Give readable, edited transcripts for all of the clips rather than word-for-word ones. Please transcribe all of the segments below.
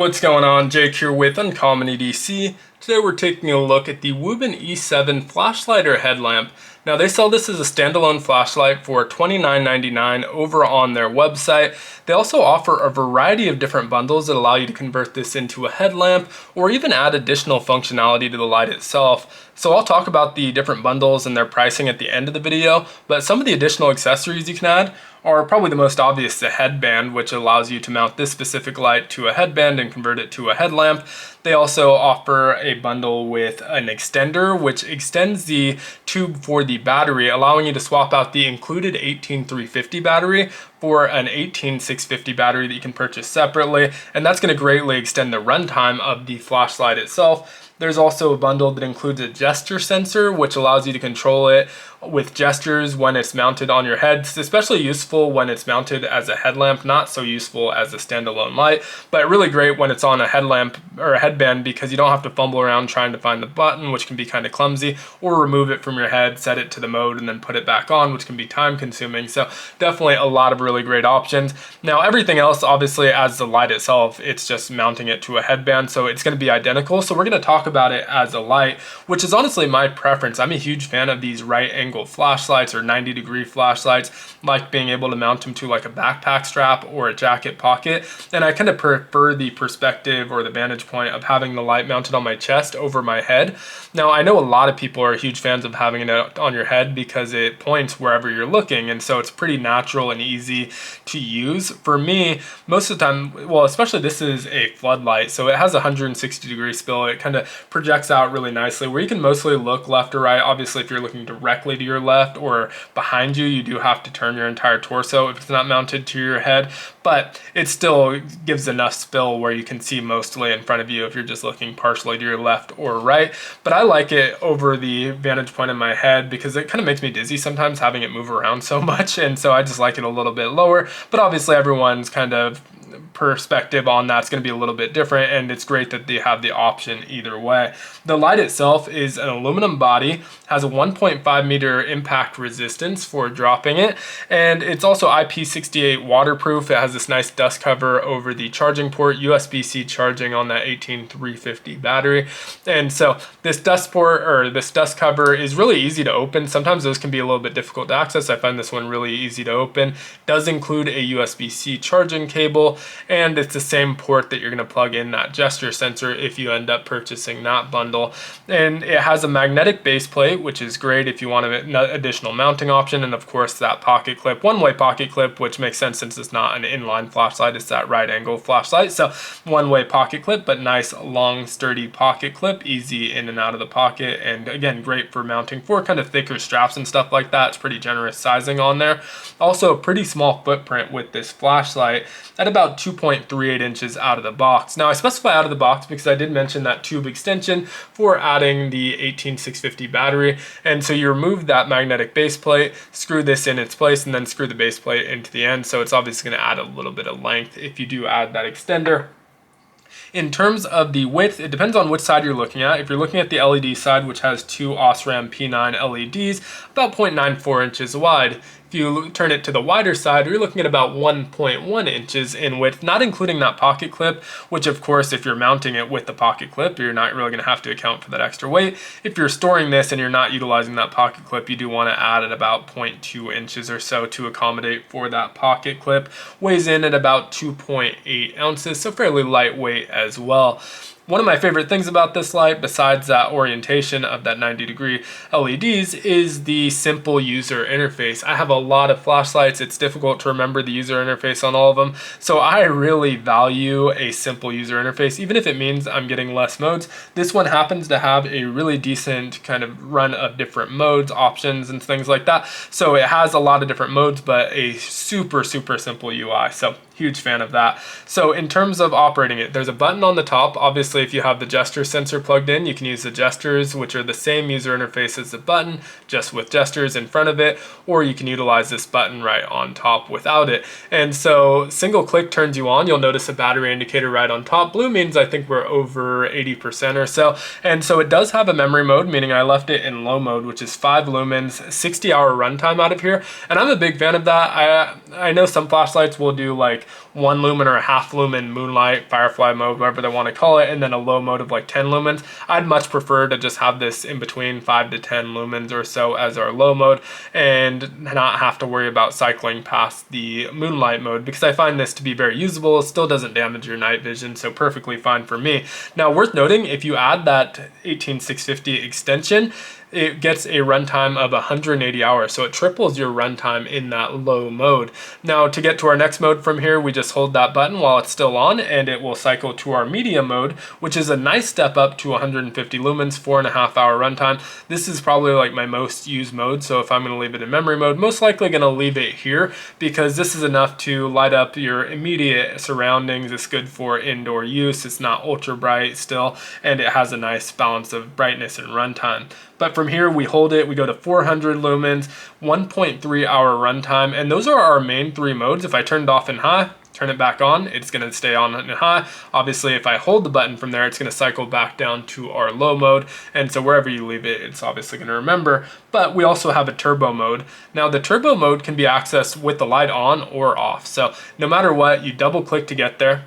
What's going on? Jake here with Uncommon EDC. Today we're taking a look at the Wuben E7 flashlight or headlamp. Now they sell this as a standalone flashlight for $29.99 over on their website. They also offer a variety of different bundles that allow you to convert this into a headlamp or even add additional functionality to the light itself. So I'll talk about the different bundles and their pricing at the end of the video, but some of the additional accessories you can add are probably the most obvious, the headband, which allows you to mount this specific light to a headband and convert it to a headlamp. They also offer a bundle with an extender, which extends the tube for the battery, allowing you to swap out the included 18350 battery for an 18650 battery that you can purchase separately, and that's going to greatly extend the runtime of the flashlight itself. There's also a bundle that includes a gesture sensor, which allows you to control it with gestures when it's mounted on your head. It's especially useful when it's mounted as a headlamp, not so useful as a standalone light, but really great when it's on a headlamp or a headband because you don't have to fumble around trying to find the button, which can be kind of clumsy, or remove it from your head, set it to the mode, and then put it back on, which can be time consuming. So definitely a lot of really great options. Now everything else, obviously, as the light itself, it's just mounting it to a headband, so it's going to be identical. So we're going to talk about it as a light, which is honestly my preference. I'm a huge fan of these right angle flashlights or 90-degree flashlights, like being able to mount them to like a backpack strap or a jacket pocket, and I kind of prefer the perspective or the vantage point of having the light mounted on my chest over my head. Now I know a lot of people are huge fans of having it on your head because it points wherever you're looking, and so it's pretty natural and easy to use. For me, most of the time, well, especially this is a floodlight, so it has a 160-degree spill. It kind of projects out really nicely where you can mostly look left or right. Obviously, if you're looking directly to your left or behind you, you do have to turn your entire torso if it's not mounted to your head, but it still gives enough spill where you can see mostly in front of you if you're just looking partially to your left or right. But I like it over the vantage point in my head because it kind of makes me dizzy sometimes having it move around so much, and so I just like it a little bit lower. But obviously everyone's kind of perspective on that's going to be a little bit different, and it's great that they have the option either way. The light itself is an aluminum body, has a 1.5 meter impact resistance for dropping it, and it's also IP68 waterproof. It has this nice dust cover over the charging port, USB-C charging on that 18350 battery, and so this dust port or this dust cover is really easy to open. Sometimes those can be a little bit difficult to access. I find this one really easy to open. It does include a USB-C charging cable, and it's the same port that you're going to plug in that gesture sensor if you end up purchasing that bundle. And it has a magnetic base plate, which is great if you want an additional mounting option, and of course that pocket clip, one-way pocket clip, which makes sense since it's not an inline flashlight, it's that right angle flashlight. So one-way pocket clip, but nice long sturdy pocket clip, easy in and out of the pocket, and again great for mounting for kind of thicker straps and stuff like that. It's pretty generous sizing on there. Also a pretty small footprint with this flashlight at about 2.38 inches out of the box. Now I specify out of the box because I did mention that tube extension for adding the 18650 battery, and so you remove that magnetic base plate, screw this in its place, and then screw the base plate into the end, so it's obviously going to add a little bit of length if you do add that extender. In terms of the width, it depends on which side you're looking at. If you're looking at the LED side, which has two Osram P9 LEDs, about 0.94 inches wide. If you turn it to the wider side, you're looking at about 1.1 inches in width, not including that pocket clip, which of course, if you're mounting it with the pocket clip, you're not really going to have to account for that extra weight. If you're storing this and you're not utilizing that pocket clip, you do want to add at about 0.2 inches or so to accommodate for that pocket clip. Weighs in at about 2.8 ounces, so fairly lightweight as well. One of my favorite things about this light, besides that orientation of that 90-degree LEDs, is the simple user interface. I have a lot of flashlights. It's difficult to remember the user interface on all of them, so I really value a simple user interface, even if it means I'm getting less modes. This one happens to have a really decent kind of run of different modes, options, and things like that. So it has a lot of different modes, but a super simple UI. So huge fan of that. So in terms of operating it, there's a button on the top. Obviously, if you have the gesture sensor plugged in, you can use the gestures, which are the same user interface as the button, just with gestures in front of it, or you can utilize this button right on top without it. And so single click turns you on. You'll notice a battery indicator right on top. Blue means I think we're over 80% or so. And so it does have a memory mode, meaning I left it in low mode, which is 5 lumens, 60-hour runtime out of here. And I'm a big fan of that. I know some flashlights will do like 1 lumen or a half lumen moonlight, firefly mode, whatever they want to call it, and then a low mode of like 10 lumens. I'd much prefer to just have this in between 5 to 10 lumens or so as our low mode and not have to worry about cycling past the moonlight mode, because I find this to be very usable. It still doesn't damage your night vision, so perfectly fine for me. Now, worth noting, if you add that 18650 extension, it gets a runtime of 180 hours, so it triples your runtime in that low mode. Now, to get to our next mode from here, we just hold that button while it's still on, and it will cycle to our medium mode, which is a nice step up to 150 lumens, 4.5 hour runtime. This is probably like my most used mode, so if I'm going to leave it in memory mode, most likely going to leave it here, because this is enough to light up your immediate surroundings. It's good for indoor use. It's not ultra bright still, and it has a nice balance of brightness and runtime. But from here, we hold it, we go to 400 lumens, 1.3 hour runtime, and those are our main 3 modes. If I turn it off in high, turn it back on, it's going to stay on in high. Obviously, if I hold the button from there, it's going to cycle back down to our low mode, and so wherever you leave it, it's obviously going to remember. But we also have a turbo mode. Now, the turbo mode can be accessed with the light on or off, so no matter what, you double click to get there,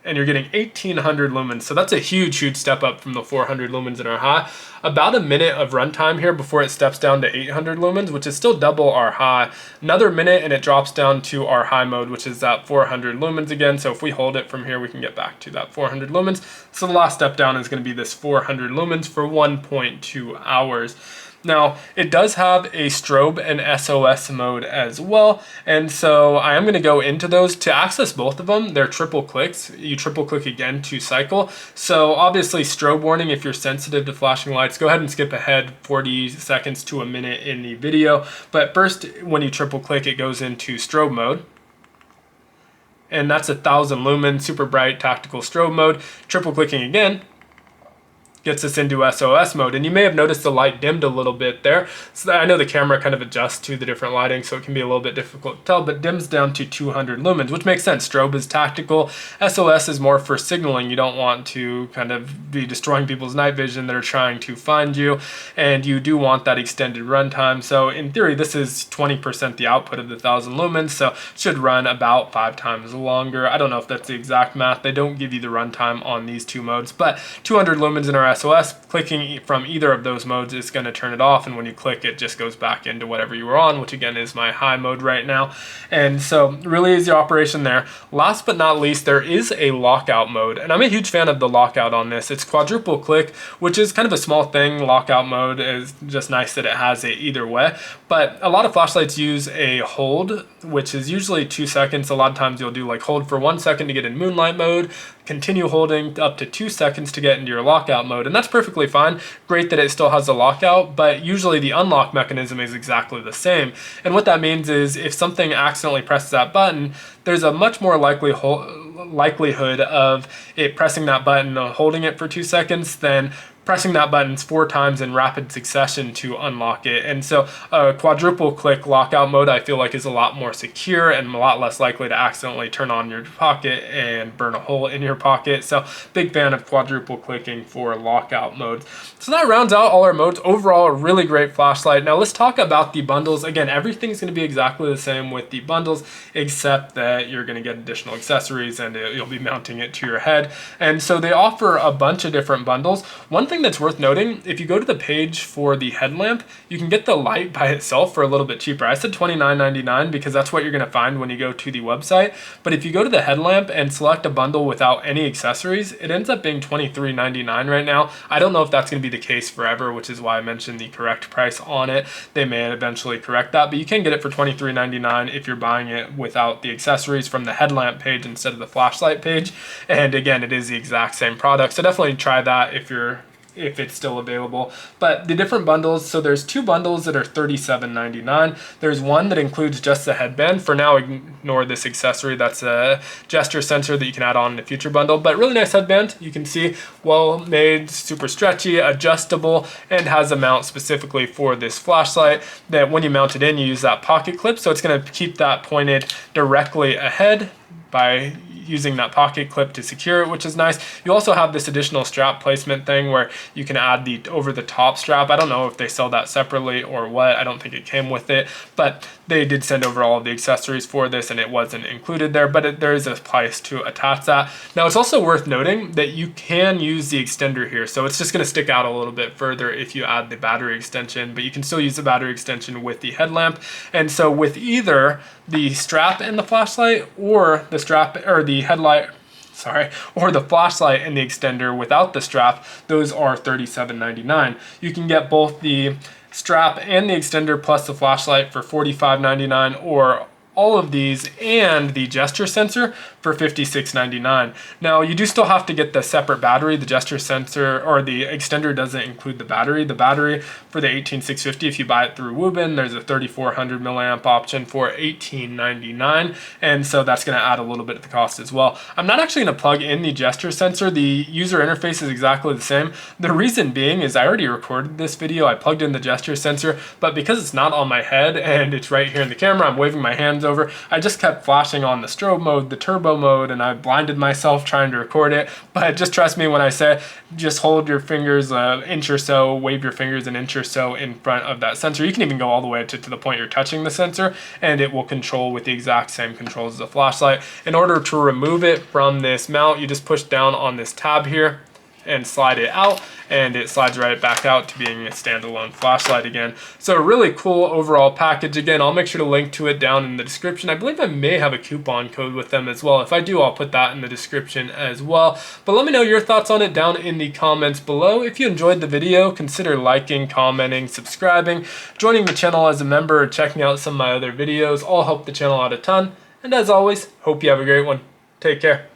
and you're getting 1800 lumens. So that's a huge step up from the 400 lumens in our high. About a minute of runtime here before it steps down to 800 lumens, which is still double our high. Another minute and it drops down to our high mode, which is that 400 lumens again. So if we hold it from here, we can get back to that 400 lumens. So the last step down is going to be this 400 lumens for 1.2 hours. Now, it does have a strobe and SOS mode as well, and so I am going to go into those. To access both of them, they're triple clicks. You triple click again to cycle. So obviously, strobe warning if you're sensitive to flashing lights. Go ahead and skip ahead 40 seconds to a minute in the video. But first, when you triple click, it goes into strobe mode. And that's 1000 lumens, super bright tactical strobe mode. Triple clicking again gets us into SOS mode, and you may have noticed the light dimmed a little bit there. So I know the camera kind of adjusts to the different lighting, so it can be a little bit difficult to tell, but dims down to 200 lumens, which makes sense. Strobe is tactical. SOS is more for signaling. You don't want to kind of be destroying people's night vision that are trying to find you, and you do want that extended runtime. So in theory, this is 20% the output of the 1000 lumens, so it should run about 5 times longer. I don't know if that's the exact math. They don't give you the runtime on these 2 modes, but 200 lumens in our SOS, clicking from either of those modes is going to turn it off, and when you click, it just goes back into whatever you were on, which again is my high mode right now. And so really easy operation there. Last but not least, there is a lockout mode, and I'm a huge fan of the lockout on this. It's quadruple click, which is kind of a small thing. Lockout mode is just nice that it has it either way, but a lot of flashlights use a hold, which is usually 2 seconds. A lot of times you'll do like hold for 1 second to get in moonlight mode, continue holding up to 2 seconds to get into your lockout mode, and that's perfectly fine. Great that it still has a lockout, but usually the unlock mechanism is exactly the same. And what that means is if something accidentally presses that button, there's a much more likelihood of it pressing that button, holding it for 2 seconds, than pressing that button 4 times in rapid succession to unlock it. And so a quadruple click lockout mode I feel like is a lot more secure and a lot less likely to accidentally turn on your pocket and burn a hole in your pocket. So big fan of quadruple clicking for lockout modes. So that rounds out all our modes. Overall, a really great flashlight. Now let's talk about the bundles. Again, everything's going to be exactly the same with the bundles, except that you're going to get additional accessories and you'll be mounting it to your head. And so they offer a bunch of different bundles. One thing that's worth noting, if you go to the page for the headlamp, you can get the light by itself for a little bit cheaper. I said $29.99 because that's what you're going to find when you go to the website. But if you go to the headlamp and select a bundle without any accessories, it ends up being $23.99 right now. I don't know if that's going to be the case forever, which is why I mentioned the correct price on it. They may eventually correct that, but you can get it for $23.99 if you're buying it without the accessories from the headlamp page instead of the flashlight page. And again, it is the exact same product, so definitely try that if it's still available. But the different bundles, so there's 2 bundles that are $37.99. There's one that includes just the headband. For now, ignore this accessory. That's a gesture sensor that you can add on in a future bundle, but really nice headband. You can see well made, super stretchy, adjustable, and has a mount specifically for this flashlight that when you mount it in, you use that pocket clip. So it's going to keep that pointed directly ahead by using that pocket clip to secure it, which is nice. You also have this additional strap placement thing where you can add the over the top strap. I don't know if they sell that separately or what. I don't think it came with it, but they did send over all of the accessories for this and it wasn't included there, but there is a price to attach that. Now it's also worth noting that you can use the extender here, so it's just going to stick out a little bit further if you add the battery extension, but you can still use the battery extension with the headlamp. And so with either the strap and the flashlight, or the strap or the headlight, or the flashlight and the extender without the strap, those are $37.99. You can get both the strap and the extender plus the flashlight for $45.99, or all of these and the gesture sensor for $56.99. Now you do still have to get the separate battery. The gesture sensor or the extender doesn't include the battery. The battery for the 18650, if you buy it through Wuben, there's a 3400 milliamp option for $18.99, and so that's going to add a little bit of the cost as well. I'm not actually going to plug in the gesture sensor. The user interface is exactly the same. The reason being is I already recorded this video. I plugged in the gesture sensor, but because it's not on my head and it's right here in the camera, I'm waving my hands over, I just kept flashing on the strobe mode, the turbo mode, and I blinded myself trying to record it. But just trust me when I say just hold your fingers an inch or so, wave your fingers an inch or so in front of that sensor. You can even go all the way to the point you're touching the sensor, and it will control with the exact same controls as a flashlight. In order to remove it from this mount, you just push down on this tab here and slide it out, and it slides right back out to being a standalone flashlight again. So a really cool overall package. Again, I'll make sure to link to it down in the description. I believe I may have a coupon code with them as well. If I do, I'll put that in the description as well. But let me know your thoughts on it down in the comments below. If you enjoyed the video, consider liking, commenting, subscribing, joining the channel as a member, or checking out some of my other videos. All help the channel out a ton. And as always, hope you have a great one. Take care.